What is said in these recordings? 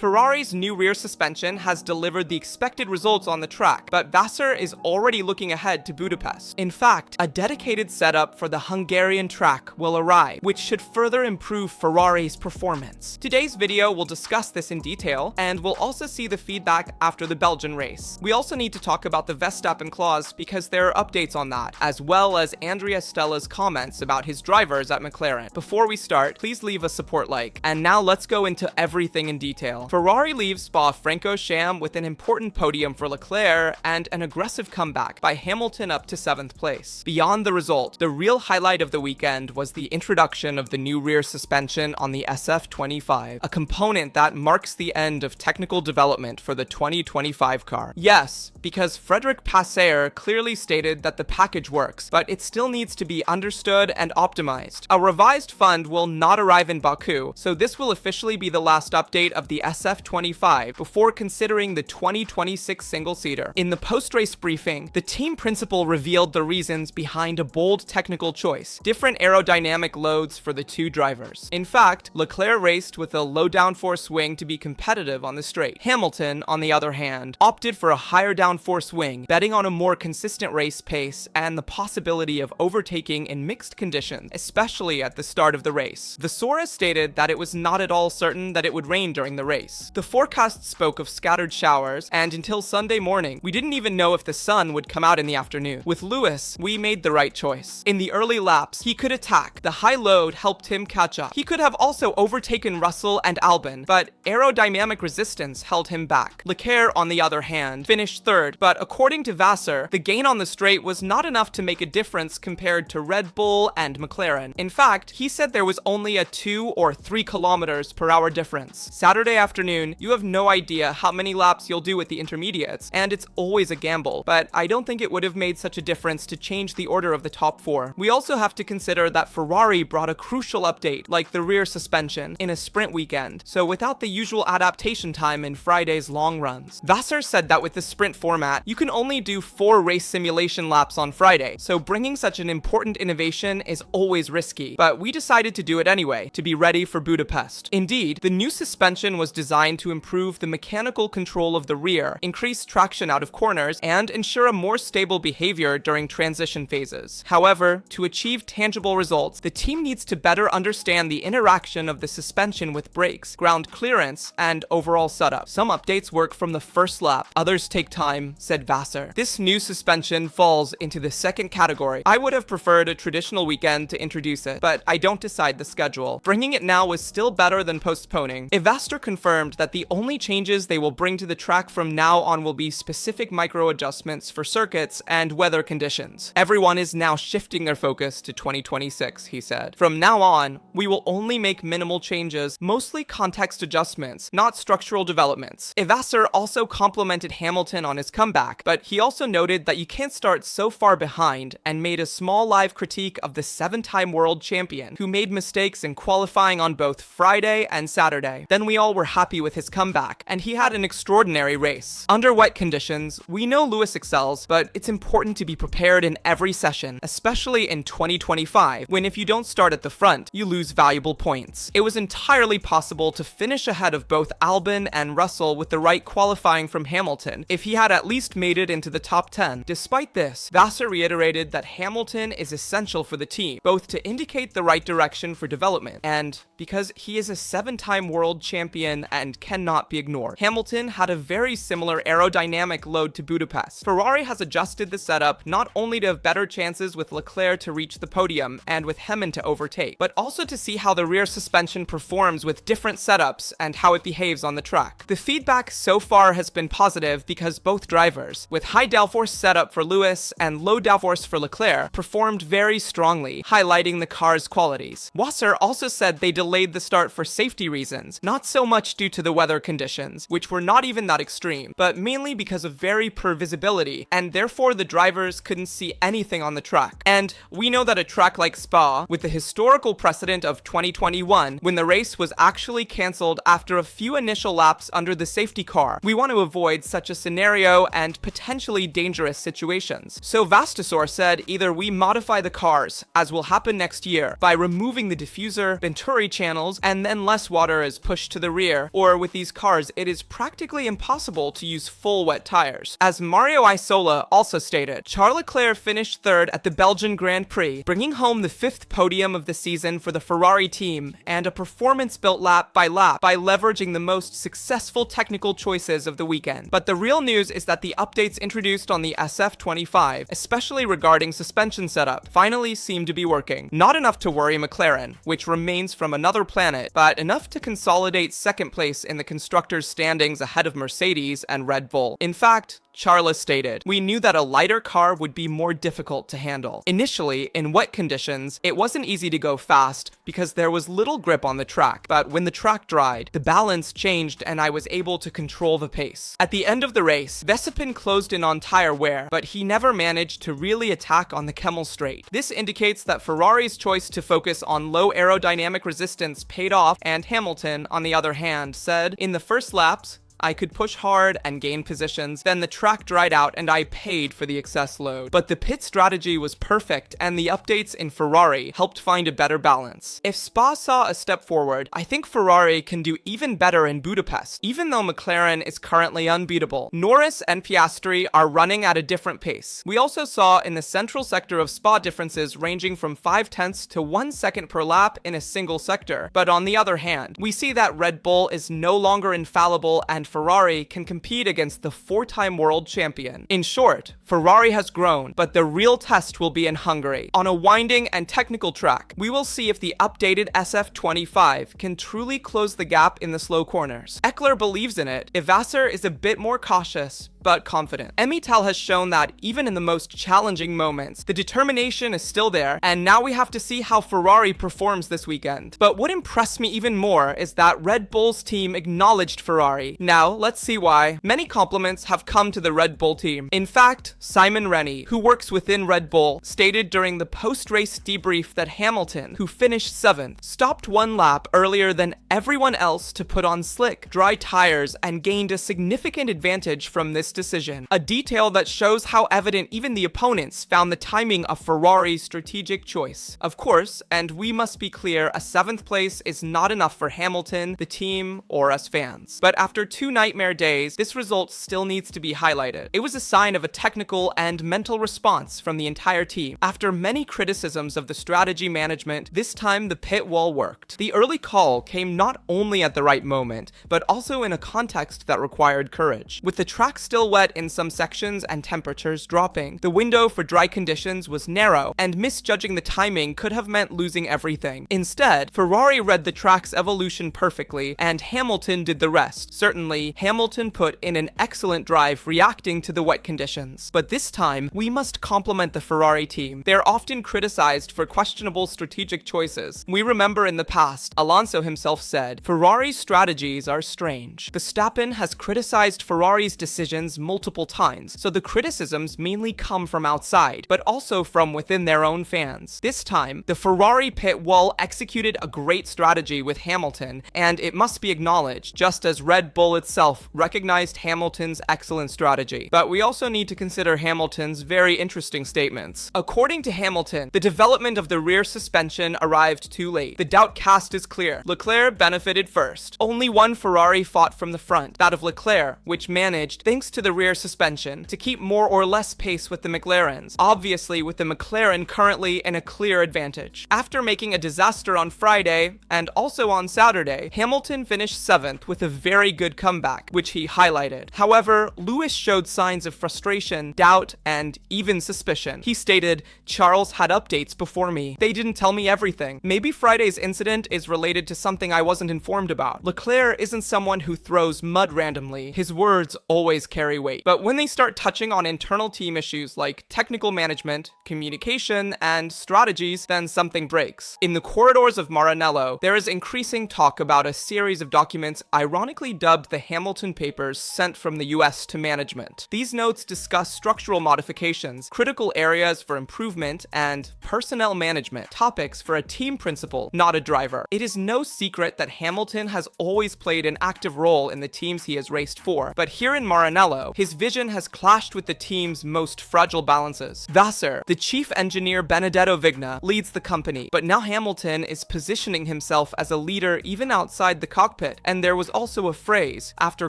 Ferrari's new rear suspension has delivered the expected results on the track, but Vasseur is already looking ahead to Budapest. In fact, a dedicated setup for the Hungarian track will arrive, which should further improve Ferrari's performance. Today's video will discuss this in detail, and we'll also see the feedback after the Belgian race. We also need to talk about the Verstappen clause because there are updates on that, as well as Andrea Stella's comments about his drivers at McLaren. Before we start, please leave a support like. And now let's go into everything in detail. Ferrari leaves Spa-Francorchamps with an important podium for Leclerc and an aggressive comeback by Hamilton up to 7th place. Beyond the result, the real highlight of the weekend was the introduction of the new rear suspension on the SF25, a component that marks the end of technical development for the 2025 car. Yes, because Frédéric Vasseur clearly stated that the package works, but it still needs to be understood and optimized. A revised fund will not arrive in Baku, so this will officially be the last update of the SF25 before considering the 2026 single-seater. In the post-race briefing, the team principal revealed the reasons behind a bold technical choice: different aerodynamic loads for the two drivers. In fact, Leclerc raced with a low downforce wing to be competitive on the straight. Hamilton, on the other hand, opted for a higher downforce wing, betting on a more consistent race pace and the possibility of overtaking in mixed conditions, especially at the start of the race. Vasseur stated that it was not at all certain that it would rain during the race. The forecast spoke of scattered showers, and until Sunday morning, we didn't even know if the sun would come out in the afternoon. With Lewis, we made the right choice. In the early laps, he could attack. The high load helped him catch up. He could have also overtaken Russell and Albon, but aerodynamic resistance held him back. Leclerc, on the other hand, finished third, but according to Vasseur, the gain on the straight was not enough to make a difference compared to Red Bull and McLaren. In fact, he said there was only a 2 or 3 kilometers per hour difference. Saturday afternoon, you have no idea how many laps you'll do with the intermediates, and it's always a gamble, but I don't think it would have made such a difference to change the order of the top 4. We also have to consider that Ferrari brought a crucial update, like the rear suspension, in a sprint weekend, so without the usual adaptation time in Friday's long runs. Vasseur said that with the sprint format, you can only do 4 race simulation laps on Friday, so bringing such an important innovation is always risky, but we decided to do it anyway, to be ready for Budapest. Indeed, the new suspension was designed to improve the mechanical control of the rear, increase traction out of corners, and ensure a more stable behavior during transition phases. However, to achieve tangible results, the team needs to better understand the interaction of the suspension with brakes, ground clearance, and overall setup. Some updates work from the first lap, others take time, said Vasseur. This new suspension falls into the second category. I would have preferred a traditional weekend to introduce it, but I don't decide the schedule. Bringing it now was still better than postponing. Vasseur confirmed that the only changes they will bring to the track from now on will be specific micro adjustments for circuits and weather conditions. Everyone is now shifting their focus to 2026, he said. From now on, we will only make minimal changes, mostly context adjustments, not structural developments. Vasseur also complimented Hamilton on his comeback, but he also noted that you can't start so far behind and made a small live critique of the 7-time world champion, who made mistakes in qualifying on both Friday and Saturday. Then we all were happy with his comeback, and he had an extraordinary race. Under wet conditions, we know Lewis excels, but it's important to be prepared in every session, especially in 2025, when if you don't start at the front, you lose valuable points. It was entirely possible to finish ahead of both Albon and Russell with the right qualifying from Hamilton, if he had at least made it into the top 10. Despite this, Vasseur reiterated that Hamilton is essential for the team, both to indicate the right direction for development, and because he is a 7-time world champion and cannot be ignored. Hamilton had a very similar aerodynamic load to Budapest. Ferrari has adjusted the setup not only to have better chances with Leclerc to reach the podium and with Hamilton to overtake, but also to see how the rear suspension performs with different setups and how it behaves on the track. The feedback so far has been positive because both drivers, with high downforce setup for Lewis and low downforce for Leclerc, performed very strongly, highlighting the car's qualities. Vasseur also said they delayed the start for safety reasons, not so much due to the weather conditions, which were not even that extreme, but mainly because of very poor visibility, and therefore the drivers couldn't see anything on the track. And we know that a track like Spa, with the historical precedent of 2021, when the race was actually cancelled after a few initial laps under the safety car, we want to avoid such a scenario and potentially dangerous situations. So Vasseur said either we modify the cars, as will happen next year, by removing the diffuser, Venturi channels, and then less water is pushed to the rear, or with these cars, it is practically impossible to use full wet tires. As Mario Isola also stated, Charles Leclerc finished third at the Belgian Grand Prix, bringing home the 5th podium of the season for the Ferrari team, and a performance built lap by leveraging the most successful technical choices of the weekend. But the real news is that the updates introduced on the SF25, especially regarding suspension setup, finally seem to be working. Not enough to worry McLaren, which remains from another planet, but enough to consolidate second place in the constructors' standings ahead of Mercedes and Red Bull. In fact, Charles stated, "We knew that a lighter car would be more difficult to handle. Initially, in wet conditions, it wasn't easy to go fast because there was little grip on the track, but when the track dried, the balance changed and I was able to control the pace." At the end of the race, Verstappen closed in on tire wear, but he never managed to really attack on the Kemmel straight. This indicates that Ferrari's choice to focus on low aerodynamic resistance paid off, and Hamilton, on the other hand, said, "In the first laps, I could push hard and gain positions, then the track dried out and I paid for the excess load." But the pit strategy was perfect, and the updates in Ferrari helped find a better balance. If Spa saw a step forward, I think Ferrari can do even better in Budapest. Even though McLaren is currently unbeatable, Norris and Piastri are running at a different pace. We also saw in the central sector of Spa differences ranging from 0.5 to 1 second per lap in a single sector. But on the other hand, we see that Red Bull is no longer infallible and Ferrari can compete against the 4-time world champion. In short, Ferrari has grown, but the real test will be in Hungary. On a winding and technical track, we will see if the updated SF25 can truly close the gap in the slow corners. Leclerc believes in it. Vasseur is a bit more cautious, but confident. Emital has shown that even in the most challenging moments, the determination is still there, and now we have to see how Ferrari performs this weekend. But what impressed me even more is that Red Bull's team acknowledged Ferrari. Now, let's see why. Many compliments have come to the Red Bull team. In fact, Simon Rennie, who works within Red Bull, stated during the post-race debrief that Hamilton, who finished 7th, stopped 1 lap earlier than everyone else to put on slick, dry tires and gained a significant advantage from this decision, a detail that shows how evident even the opponents found the timing of Ferrari's strategic choice. Of course, and we must be clear, a 7th place is not enough for Hamilton, the team, or us fans. But after 2 nightmare days, this result still needs to be highlighted. It was a sign of a technical and mental response from the entire team. After many criticisms of the strategy management, this time the pit wall worked. The early call came not only at the right moment, but also in a context that required courage. With the track still wet in some sections and temperatures dropping, the window for dry conditions was narrow, and misjudging the timing could have meant losing everything. Instead, Ferrari read the track's evolution perfectly, and Hamilton did the rest. Certainly, Hamilton put in an excellent drive reacting to the wet conditions. But this time, we must compliment the Ferrari team. They're often criticized for questionable strategic choices. We remember in the past, Alonso himself said, "Ferrari's strategies are strange." Verstappen has criticized Ferrari's decisions multiple times, so the criticisms mainly come from outside, but also from within their own fans. This time, the Ferrari pit wall executed a great strategy with Hamilton, and it must be acknowledged, just as Red Bull itself recognized Hamilton's excellent strategy. But we also need to consider Hamilton's very interesting statements. According to Hamilton, the development of the rear suspension arrived too late. The doubt cast is clear. Leclerc benefited first. Only one Ferrari fought from the front, that of Leclerc, which managed, thanks to the rear suspension, to keep more or less pace with the McLarens, obviously with the McLaren currently in a clear advantage. After making a disaster on Friday, and also on Saturday, Hamilton finished 7th with a very good comeback, which he highlighted. However, Lewis showed signs of frustration, doubt, and even suspicion. He stated, "Charles had updates before me. They didn't tell me everything. Maybe Friday's incident is related to something I wasn't informed about." Leclerc isn't someone who throws mud randomly. His words always carry weight. But when they start touching on internal team issues like technical management, communication, and strategies, then something breaks. In the corridors of Maranello, there is increasing talk about a series of documents ironically dubbed the Hamilton Papers sent from the US to management. These notes discuss structural modifications, critical areas for improvement, and personnel management, topics for a team principal, not a driver. It is no secret that Hamilton has always played an active role in the teams he has raced for, but here in Maranello, Mugello, his vision has clashed with the team's most fragile balances. Vasseur, the chief engineer Benedetto Vigna, leads the company, but now Hamilton is positioning himself as a leader even outside the cockpit, and there was also a phrase: after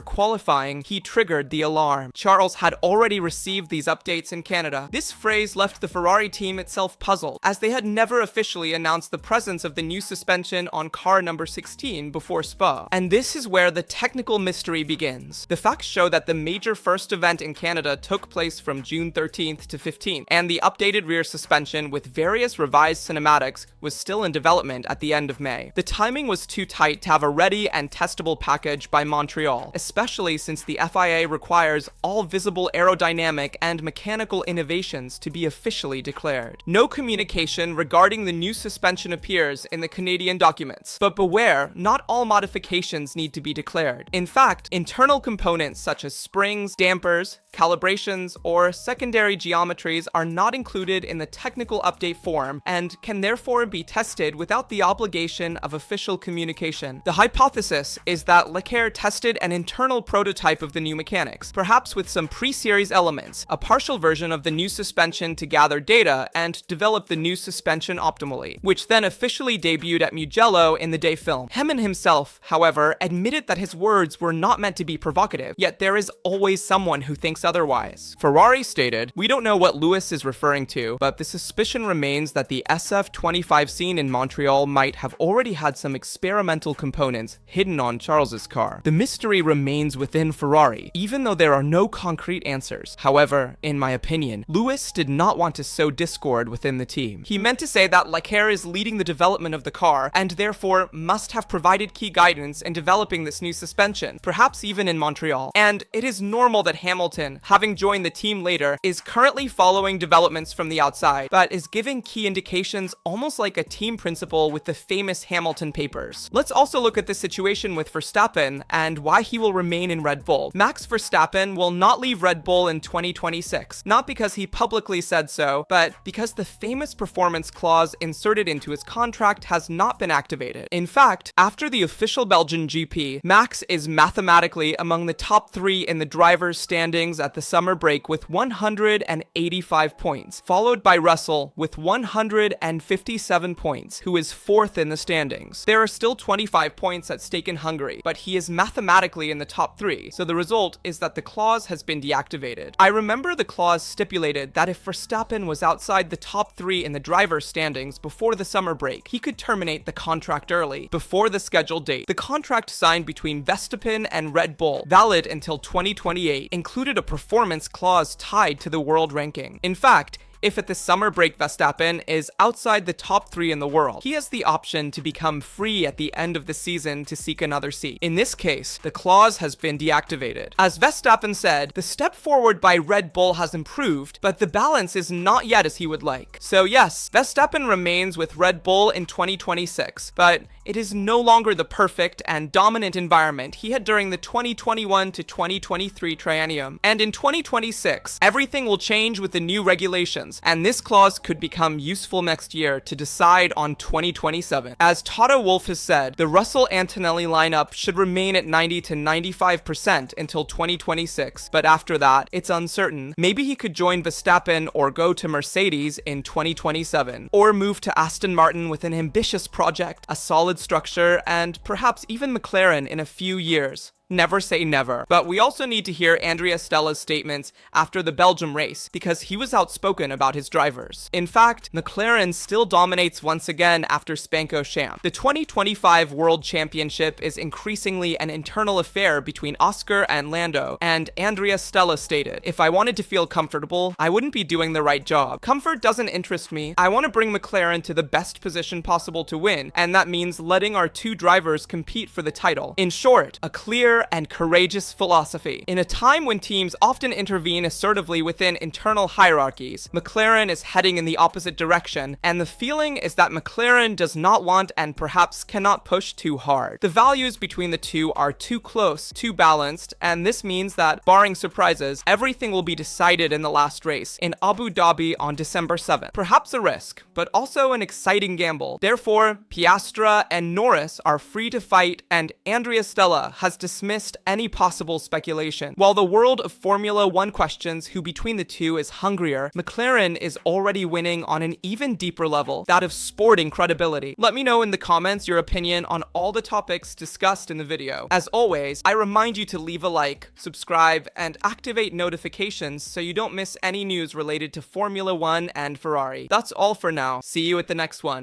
qualifying, he triggered the alarm. Charles had already received these updates in Canada. This phrase left the Ferrari team itself puzzled, as they had never officially announced the presence of the new suspension on car number 16 before Spa. And this is where the technical mystery begins. The facts show that the major first event in Canada took place from June 13th to 15th, and the updated rear suspension with various revised cinematics was still in development at the end of May. The timing was too tight to have a ready and testable package by Montreal, especially since the FIA requires all visible aerodynamic and mechanical innovations to be officially declared. No communication regarding the new suspension appears in the Canadian documents, but beware, not all modifications need to be declared. In fact, internal components such as springs, dampers, calibrations, or secondary geometries are not included in the technical update form and can therefore be tested without the obligation of official communication. The hypothesis is that Leclerc tested an internal prototype of the new mechanics, perhaps with some pre-series elements, a partial version of the new suspension to gather data and develop the new suspension optimally, which then officially debuted at Mugello in the day film. Hemon himself, however, admitted that his words were not meant to be provocative, yet there is always someone who thinks otherwise. Ferrari stated, "We don't know what Lewis is referring to, but the suspicion remains that the SF25 scene in Montreal might have already had some experimental components hidden on Charles's car. The mystery remains within Ferrari, even though there are no concrete answers. However, in my opinion, Lewis did not want to sow discord within the team. He meant to say that Leclerc is leading the development of the car, and therefore must have provided key guidance in developing this new suspension, perhaps even in Montreal. And it is normal that Hamilton, having joined the team later, is currently following developments from the outside, but is giving key indications almost like a team principal with the famous Hamilton papers." Let's also look at the situation with Verstappen and why he will remain in Red Bull. Max Verstappen will not leave Red Bull in 2026, not because he publicly said so, but because the famous performance clause inserted into his contract has not been activated. In fact, after the official Belgian GP, Max is mathematically among the top 3 in the drivers' standings at the summer break with 185 points, followed by Russell with 157 points, who is 4th in the standings. There are still 25 points at stake in Hungary, but he is mathematically in the top 3, so the result is that the clause has been deactivated. I remember the clause stipulated that if Verstappen was outside the top 3 in the driver's standings before the summer break, he could terminate the contract early, before the scheduled date. The contract signed between Verstappen and Red Bull, valid until 2028, included a performance clause tied to the world ranking. In fact, if at the summer break Verstappen is outside the top 3 in the world, he has the option to become free at the end of the season to seek another seat. In this case, the clause has been deactivated. As Verstappen said, the step forward by Red Bull has improved, but the balance is not yet as he would like. So yes, Verstappen remains with Red Bull in 2026, but it is no longer the perfect and dominant environment he had during the 2021 to 2023 triennium. And in 2026, everything will change with the new regulations, and this clause could become useful next year to decide on 2027. As Toto Wolff has said, the Russell-Antonelli lineup should remain at 90 to 95% until 2026, but after that, it's uncertain. Maybe he could join Verstappen or go to Mercedes in 2027, or move to Aston Martin with an ambitious project, a solid structure, and perhaps even McLaren in a few years. Never say never. But we also need to hear Andrea Stella's statements after the Belgium race, because he was outspoken about his drivers. In fact, McLaren still dominates once again after Spanko-Champ. The 2025 World Championship is increasingly an internal affair between Oscar and Lando, and Andrea Stella stated, "If I wanted to feel comfortable, I wouldn't be doing the right job. Comfort doesn't interest me. I want to bring McLaren to the best position possible to win, and that means letting our 2 drivers compete for the title." In short, a clear and courageous philosophy. In a time when teams often intervene assertively within internal hierarchies, McLaren is heading in the opposite direction, and the feeling is that McLaren does not want and perhaps cannot push too hard. The values between the two are too close, too balanced, and this means that, barring surprises, everything will be decided in the last race, in Abu Dhabi on December 7th. Perhaps a risk, but also an exciting gamble. Therefore, Piastra and Norris are free to fight, and Andrea Stella has dismissed dismissed any possible speculation. While the world of Formula 1 questions who between the two is hungrier, McLaren is already winning on an even deeper level, that of sporting credibility. Let me know in the comments your opinion on all the topics discussed in the video. As always, I remind you to leave a like, subscribe, and activate notifications so you don't miss any news related to Formula 1 and Ferrari. That's all for now. See you at the next one.